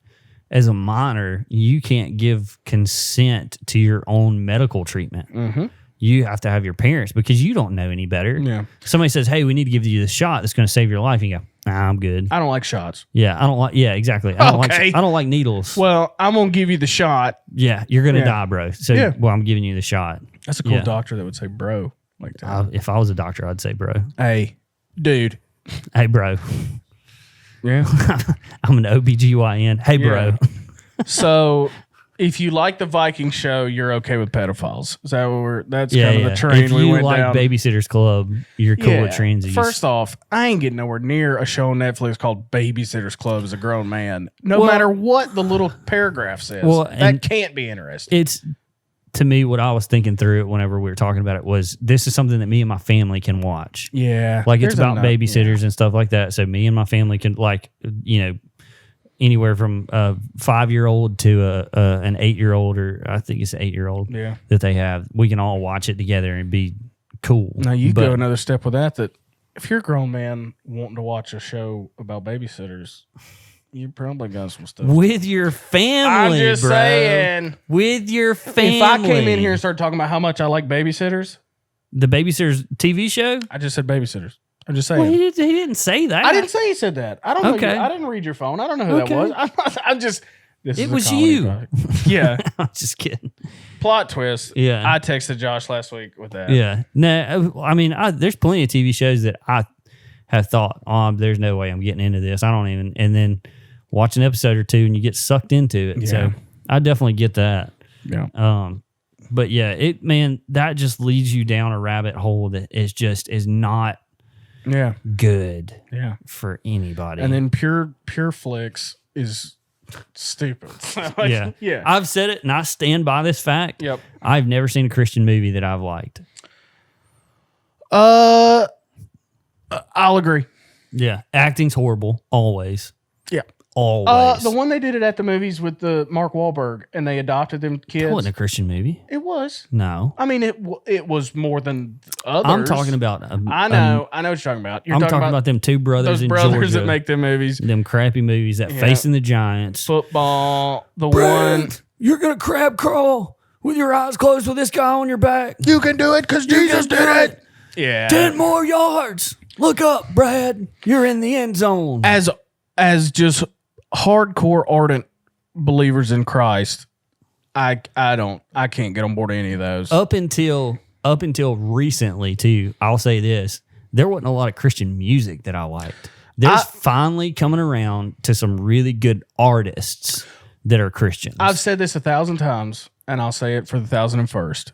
as a minor, you can't give consent to your own medical treatment. Mm-hmm. You have to have your parents because you don't know any better. Yeah. Somebody says, "Hey, we need to give you this shot that's going to save your life." You go, "Nah, I'm good. I don't like shots." Yeah, I don't like. Yeah, exactly. I don't like needles. Well, I'm gonna give you the shot. Yeah, you're gonna die, bro. So, well, I'm giving you the shot. That's a cool doctor that would say, "Bro," like that. If I was a doctor, I'd say, "Bro." Hey, dude. Hey, bro. Yeah. I'm an OBGYN. Hey, bro. So, if you like the Vikings show, you're okay with pedophiles. Is that what that's kind of the train we went down? If you like Babysitter's Club, you're cool with transies. First off, I ain't getting nowhere near a show on Netflix called Babysitter's Club as a grown man. No matter what the little paragraph says. That can't be interesting. It's, to me, what I was thinking through it whenever we were talking about it was this is something that me and my family can watch. Yeah. Like it's about babysitters and stuff like that. So me and my family can anywhere from a 5-year-old to an 8-year-old, or I think it's an 8-year-old that they have. We can all watch it together and be cool. Now you go another step with that if you're a grown man wanting to watch a show about babysitters, you probably got some stuff. With your family, I'm just saying. With your family. If I came in here and started talking about how much I like babysitters. The Babysitters TV show? I just said babysitters. I'm just saying. Well, he didn't say that. I didn't say he said that. I don't know. I didn't read your phone. I don't know who that was. I'm just. It was you. Yeah. I'm just kidding. Plot twist. Yeah. I texted Josh last week with that. Yeah. No, I mean, there's plenty of TV shows that I have thought, there's no way I'm getting into this. I don't even. And then watch an episode or two and you get sucked into it. Yeah. So I definitely get that. Yeah. But yeah, that just leads you down a rabbit hole that is not good for anybody. And then pure flicks is stupid. Yeah. I've said it and I stand by this fact. Yep. I've never seen a Christian movie that I've liked. I'll agree. Yeah. Acting's horrible. Always. Yeah. Always. The one they did it at the movies with the Mark Wahlberg and they adopted them kids. That wasn't a Christian movie. It was. No. I mean, it was more than others. I'm talking about. I know what you're talking about. I'm talking about them two brothers in Georgia. Those brothers that make them movies. Them crappy movies that Facing the Giants. Football. One. You're going to crab crawl with your eyes closed with this guy on your back. You can do it because Jesus did it. Yeah. 10 more yards. Look up, Brad. You're in the end zone. As just hardcore ardent believers in Christ, I can't get on board any of those. Up until up until recently, too, I'll say this. There wasn't a lot of Christian music that I liked. There's finally coming around to some really good artists that are Christians. I've said this 1,000 times, and I'll say it for the 1,001st.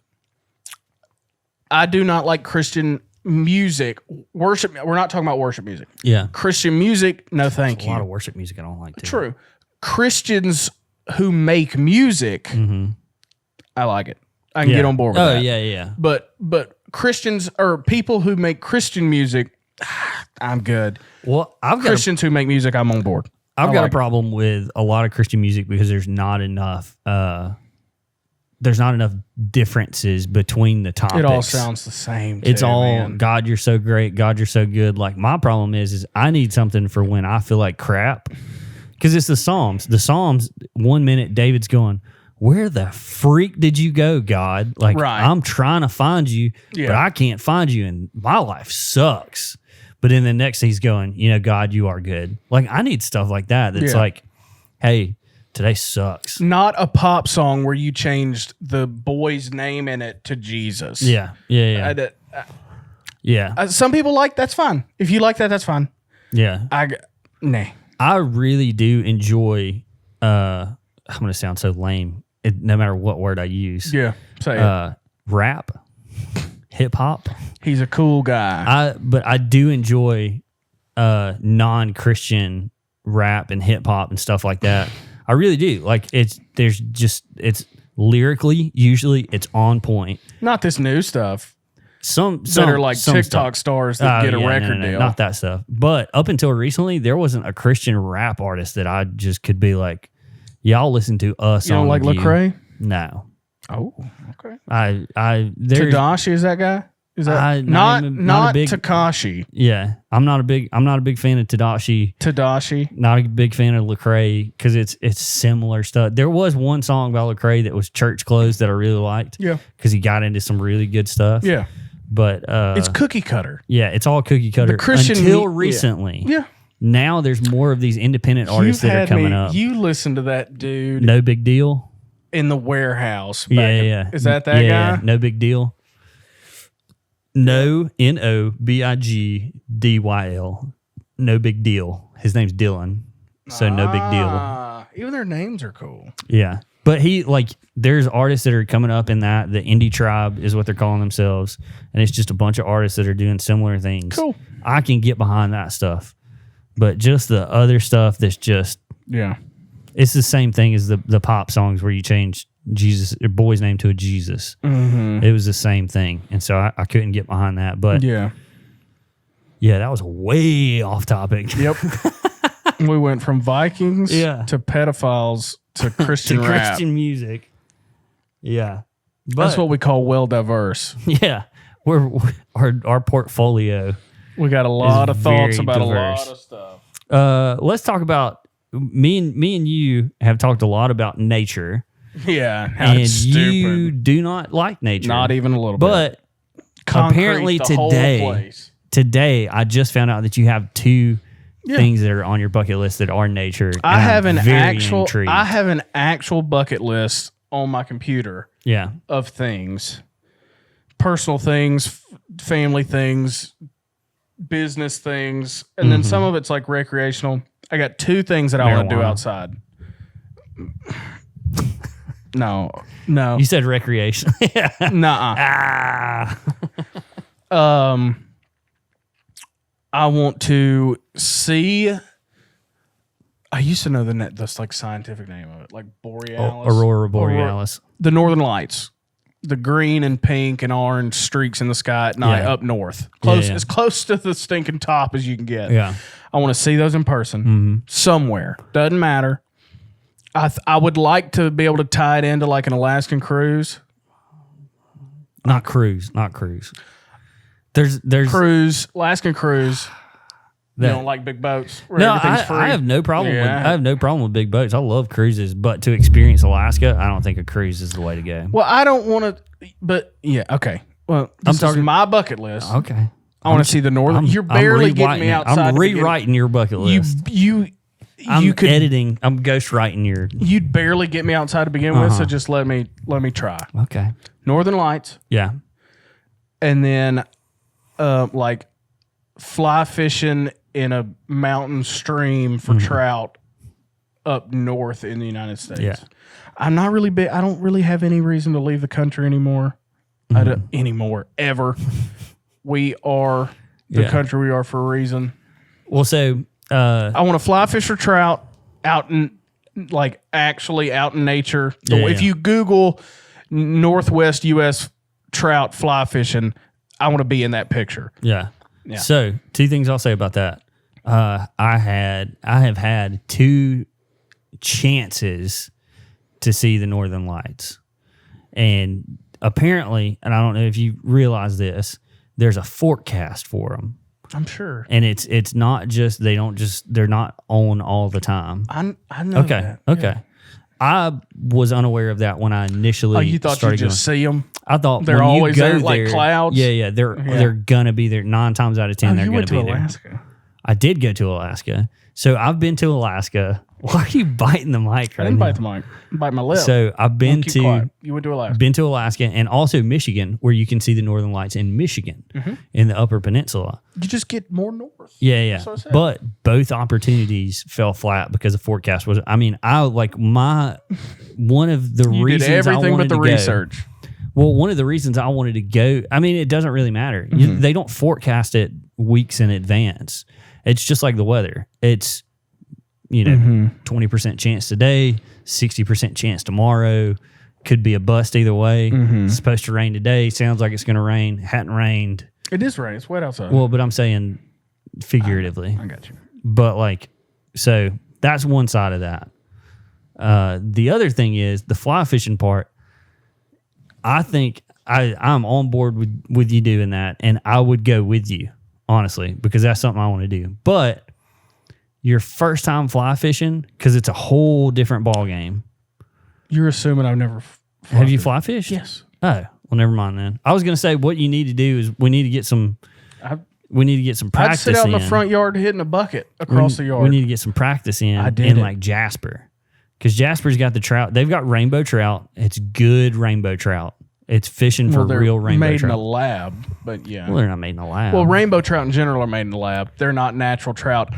I do not like Christian music. Worship. We're not talking about worship music. Yeah. Christian music, no thank There's you. a lot of worship music I don't like, too. True. Christians who make music, I like it. I can get on board with that. Oh, yeah. But Christians or people who make Christian music, I'm good. Well, Christians who make music, I'm on board. I've got a problem with a lot of Christian music because there's not enough differences between the topics. It all sounds the same. It's all God, you're so great. God, you're so good. Like my problem is I need something for when I feel like crap. Because it's the Psalms. The Psalms, 1 minute, David's going, where the freak did you go, God? Like, I'm trying to find you, but I can't find you, and my life sucks. But in the next, he's going, God, you are good. Like, I need stuff like that. That's like, hey, today sucks. Not a pop song where you changed the boy's name in it to Jesus. Yeah. Some people that's fine. If you like that, that's fine. Yeah. I really do enjoy, I'm going to sound so lame, no matter what word I use. Yeah, say it. Rap, hip hop. He's a cool guy. But I do enjoy non-Christian rap and hip hop and stuff like that. I really do. Like it's lyrically, usually it's on point. Not this new stuff. Some that are like TikTok stuff. Stars that get a record deal. Not that stuff. But up until recently, there wasn't a Christian rap artist that I just could be like, y'all listen to us. You don't like Lecrae? No. Oh, okay. Tadashi is that guy? Is that not Takashi? Yeah, I'm not a big fan of Tadashi. Not a big fan of Lecrae because it's similar stuff. There was one song by Lecrae that was Church Clothes that I really liked. Yeah, because he got into some really good stuff. Yeah. But it's cookie cutter. Yeah, it's all cookie cutter. Until recently. Yeah. Now there's more of these independent artists that are coming up. You listen to that dude. No Big Deal. In the warehouse. Yeah. Is that guy? Yeah, No Big Deal. No, NOBIGDYL. No Big Deal. His name's Dylan. So No Big Deal. Even their names are cool. Yeah. But there's artists that are coming up in that. The Indie Tribe is what they're calling themselves. And it's just a bunch of artists that are doing similar things. Cool. I can get behind that stuff. But just the other stuff that's just... Yeah. It's the same thing as the pop songs where you change Jesus, your boy's name to a Jesus. Mm-hmm. It was the same thing. And so I couldn't get behind that. But yeah, that was way off topic. Yep. We went from Vikings to pedophiles to Christian to rap. Christian music. Yeah. But that's what we call well diverse. Yeah. Our portfolio. We got a lot of thoughts about diverse. A lot of stuff. Let's talk about me and you have talked a lot about nature. Yeah. And it's stupid. You do not like nature. Not even a little bit. But apparently today I just found out that you have two things that are on your bucket list that are nature. I have an actual bucket list on my computer. Yeah. Of things. Personal things, family things, business things, and then some of it's like recreational. I got two things that I want to do outside. No. You said recreation. Yeah. Nuh-uh. I want to see. I used to know that's like scientific name of it, like borealis, Aurora borealis, the northern lights, the green and pink and orange streaks in the sky at night up north, as close to the stinking top as you can get. Yeah, I want to see those in person somewhere. Doesn't matter. I would like to be able to tie it into like an Alaskan cruise. Not cruise. There's Alaskan cruise. You don't like big boats? No, I have no problem with. I have no problem with big boats. I love cruises, but to experience Alaska, I don't think a cruise is the way to go. Well, I don't want to. But yeah, okay. Well, this is my bucket list. Okay, I want to see the northern. You're barely getting me outside. I'm rewriting your bucket list. I'm editing. I'm ghostwriting your. You'd barely get me outside to begin with, so just let me try. Okay. Northern Lights. Yeah. and then like fly fishing in a mountain stream for trout up north in the United States. Yeah. I'm not really big. I don't really have any reason to leave the country anymore. I don't anymore ever. We are the country we are for a reason. Well, so I want to fly fish for trout out in actually out in nature. If you Google Northwest U.S. trout fly fishing, I want to be in that picture. Yeah. So 2 things I'll say about that. I have had 2 chances to see the Northern Lights, and apparently, and I don't know if you realize this, there's a forecast for them. I'm sure, and it's not just they're not on all the time. I know. Okay, that. okay. Yeah. I was unaware of that when I initially. Oh, you thought you just see them? I thought they're when always you go there, like clouds. Yeah, they're gonna be there 9 times out of 10. They're gonna be there. Alaska. I did go to Alaska, so I've been to Alaska. Why are you biting the mic? I didn't bite the mic. Bite my lip. So I've been to. You went to Alaska. Been to Alaska and also Michigan, where you can see the Northern Lights in Michigan, in the Upper Peninsula. You just get more north. Yeah. But both opportunities fell flat because the forecast was. I mean, one of the you reasons did everything I wanted but the to research. Go, well, one of the reasons I wanted to go. I mean, it doesn't really matter. They don't forecast it weeks in advance. It's just like the weather. It's 20% chance today, 60% chance tomorrow. Could be a bust either way. It's supposed to rain today. Sounds like it's going to rain. Hadn't rained. It is raining. It's wet outside. Well, but I'm saying figuratively. I got you. But so that's one side of that. The other thing is the fly fishing part. I think I'm on board with you doing that, and I would go with you, honestly, because that's something I want to do. But your first time fly fishing, because it's a whole different ball game. You're assuming I've never. Have you fly fished? Yes. Oh, well, never mind then. I was going to say what you need to do is we need to get some practice. I'd sit out in the front yard hitting a bucket across the yard. We need to get some practice in like Jasper, because Jasper's got the trout. They've got rainbow trout. It's good rainbow trout. It's fishing for real rainbow made trout. in a lab, but yeah. Well, they're not made in a lab. Well, rainbow trout in general are made in a lab. They're not natural trout.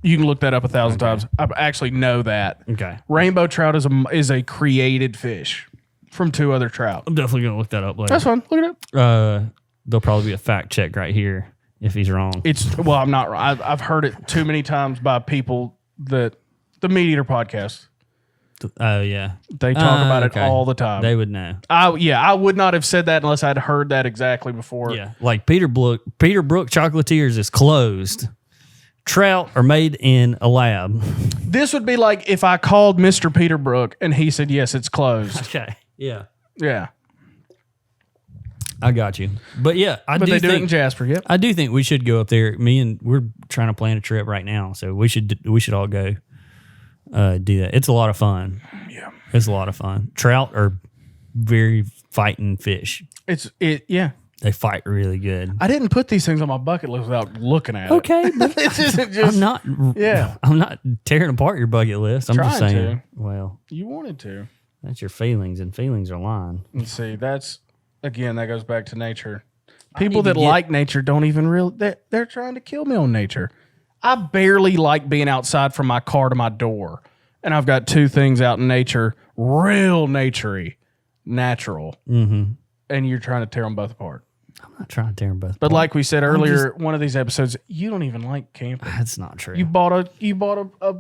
You can look that up 1,000 times. I actually know that. Okay. Rainbow trout is a created fish from 2 other trout. I'm definitely going to look that up later. That's fine. Look it up. There'll probably be a fact check right here if he's wrong. I'm not wrong. I've heard it too many times by people that the Meat Eater podcast. Oh, yeah. They talk about it all the time. They would know. I would not have said that unless I'd heard that exactly before. Yeah. Like Peter Brook Chocolatiers is closed. Trout are made in a lab. This would be like if I called Mr. Peterbrook and he said, yes, it's closed. Okay. Yeah. Yeah. I got you. But yeah, But they do it in Jasper, yep. I do think we should go up there. We're trying to plan a trip right now, so we should all go do that. It's a lot of fun. Yeah. It's a lot of fun. Trout are very fighting fish. Yeah. They fight really good. I didn't put these things on my bucket list without looking at it. Okay, but I'm not. Yeah, I'm not tearing apart your bucket list. I'm just saying. Well, you wanted to. That's your feelings, and feelings are lying. Let's see. That goes back to nature. People that like nature don't even they're trying to kill me on nature. I barely like being outside from my car to my door, and I've got 2 things out in nature, real naturey, natural, and you're trying to tear them both apart. I'm not trying to tear them both apart. But like we said earlier, one of these episodes, you don't even like camping. That's not true. You bought a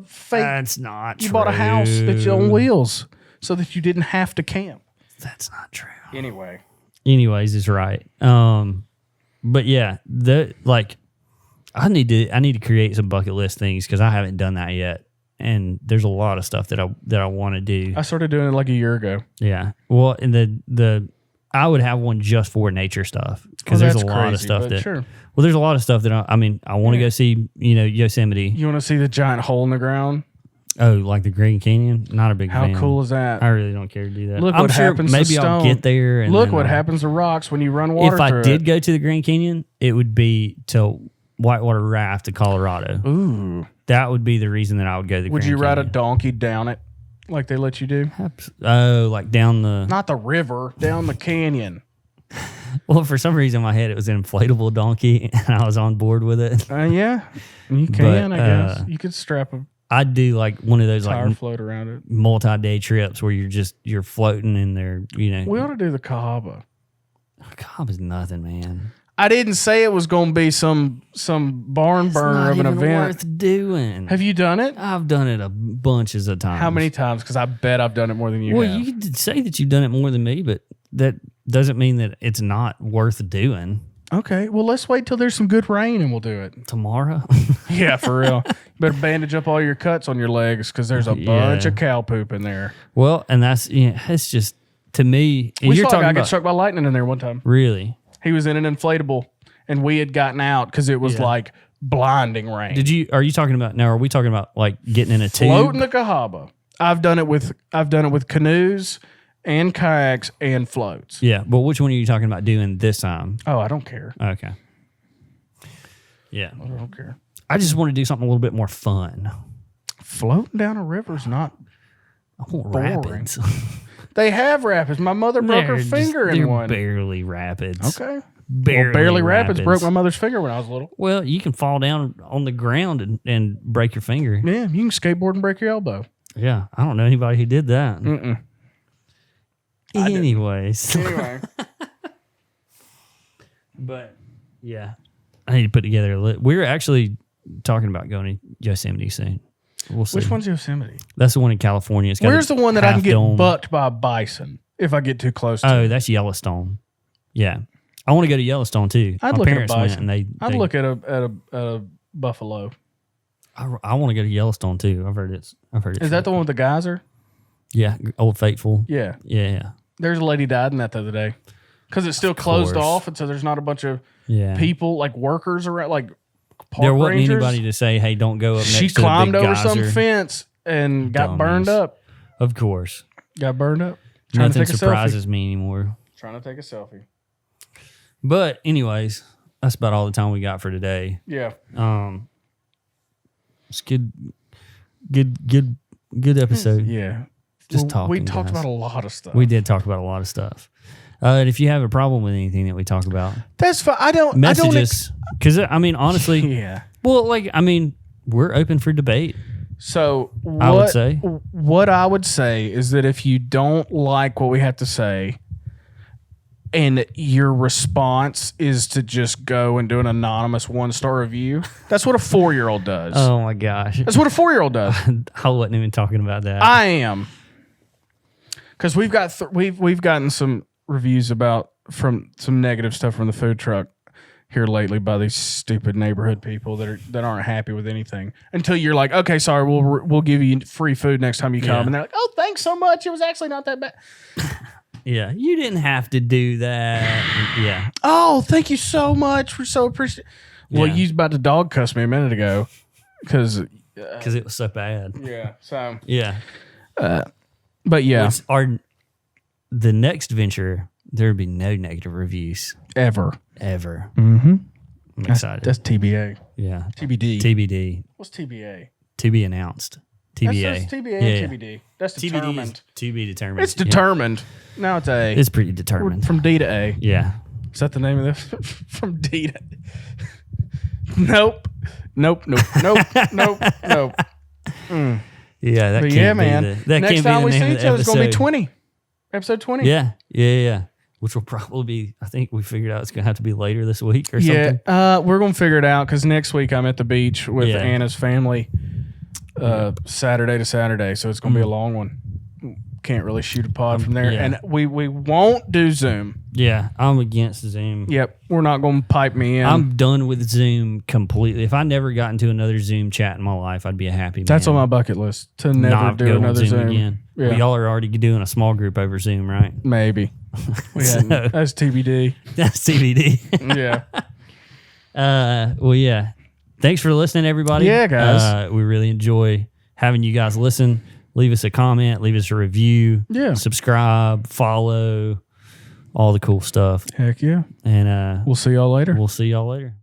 fake. That's not true. You bought a house that's on wheels so that you didn't have to camp. That's not true. Anyways, is right. But yeah, I need to create some bucket list things because I haven't done that yet, and there's a lot of stuff that I want to do. I started doing it like a year ago. Yeah. Well, and I would have one just for nature stuff because there's a lot of stuff that. Sure. Well, there's a lot of stuff that I want to go see. Yosemite. You want to see the giant hole in the ground? Oh, like the Grand Canyon? Not a big fan. How cool is that? I really don't care to do that. Look what happens to stone. I'll get there. And look what happens to rocks when you run water through it. If I did go to the Grand Canyon, it would be to whitewater raft to Colorado. Ooh. That would be the reason that I would go to the Grand Canyon. Would you ride a donkey down it like they let you do? Oh, like down the... Not the river, down the canyon. Well, for some reason in my head it was an inflatable donkey, and I was on board with it. Yeah, you can. I guess you could strap a I'd do like one of those tire like float around it, multi-day trips where you're floating in there. You know, we ought to do the Cahaba. Cahaba's nothing, man. I didn't say it was going to be some barn burner of an event. Worth doing. Have you done it? I've done it a bunches of times. How many times? Because I bet I've done it more than you have. Well, you could say that you've done it more than me, but that doesn't mean that it's not worth doing. Okay, well, let's wait till there's some good rain and we'll do it. Tomorrow? Yeah, for real. Better bandage up all your cuts on your legs because there's a bunch of cow poop in there. Well, and it's just, to me... We saw a guy get struck by lightning in there one time. Really? He was in an inflatable, and we had gotten out because it was like blinding rain. Are you talking about, now are we talking about like getting in a tube? Floating the Cahaba. I've done it with canoes and kayaks and floats. Yeah, but which one are you talking about doing this time? Oh, I don't care. Okay. Yeah. I don't care. I just want to do something a little bit more fun. Floating down a river's not I want boring. rapids. They have rapids. My mother broke her finger in one. Barely rapids. Okay. Barely rapids. Broke my mother's finger when I was little. Well, you can fall down on the ground and break your finger. Yeah, you can skateboard and break your elbow. Yeah, I don't know anybody who did that. Mm-mm. Anyways. Anyway. But, yeah. I need to put together a list. We're actually talking about going to Yosemite soon. We'll see. Which one's Yosemite? That's the one in California. It's got Where's the one that I can get dome. bucked by a bison if I get too close to it? Oh, that's Yellowstone. Yeah. I want to go to Yellowstone too. I'd My look at a parents went bison. and I'd look at a buffalo. I want to go to Yellowstone too. I've heard it's Is that the one with the geyser? Yeah, Old Faithful. Yeah. Yeah. There's a lady died in that the other day because it's still closed off, and so there's not a bunch of people like workers around, like park there wasn't rangers. anybody to say, "Hey, don't go up next to the big She climbed over geyser. some fence and got burned up. Of course, got burned up. Trying nothing to take a surprises selfie. me anymore. Trying to take a selfie. But anyways, that's about all the time we got for today. Yeah. It's good episode. Yeah. Just talking. We talked guys. about a lot of stuff. We did talk about a lot of stuff. And if you have a problem with anything that we talk about, that's fine. Message us. Because, I mean, honestly, yeah. Well, like, I mean, we're open for debate. So I would say what I would say is that if you don't like what we have to say, and your response is to just go and do an anonymous 1-star review, that's what a 4-year-old does. Oh my gosh, that's what a 4-year-old does. I wasn't even talking about that. I am, because we've gotten some reviews from some negative stuff from the food truck here lately by these stupid neighborhood people that aren't happy with anything until you're like, okay, sorry, we'll give you free food next time you come, and they're like, oh, thanks so much, it was actually not that bad. Yeah, you didn't have to do that. Yeah. Oh, thank you so much. We're so appreciative. Well, you was about to dog cuss me a minute ago because it was so bad. Yeah. So yeah. But yeah, the next venture, there would be no negative reviews ever. Mm-hmm. I'm excited. That's TBA. Yeah. TBD. What's TBA? To be announced. TBA. That's TBA and TBD. That's determined. TBD to be determined. It's determined. Now it's A. It's pretty determined. From D to A. Yeah. Is that the name of this? From D to Nope. Nope. Yeah, that but can't yeah, be man. that Next can't time be we the see name of each the other, it's going to be episode. 20. Episode 20. Yeah. Which will probably be, I think we figured out it's going to have to be later this week or something. Yeah, we're going to figure it out because next week I'm at the beach with Anna's family Saturday to Saturday, so it's going to be a long one. Can't really shoot a pod from there. Yeah. And we won't do Zoom. Yeah, I'm against Zoom. Yep, we're not going to pipe me in. I'm done with Zoom completely. If I never got into another Zoom chat in my life, I'd be a happy man. That's on my bucket list, to never Not do go on another Zoom again. Yeah. Well, y'all are already doing a small group over Zoom, right? Maybe. That's TBD. That's TBD. Yeah. Well, yeah. Thanks for listening, everybody. Yeah, guys. We really enjoy having you guys listen. Leave us a comment. Leave us a review. Yeah. Subscribe. Follow. All the cool stuff. Heck yeah. And we'll see y'all later. We'll see y'all later.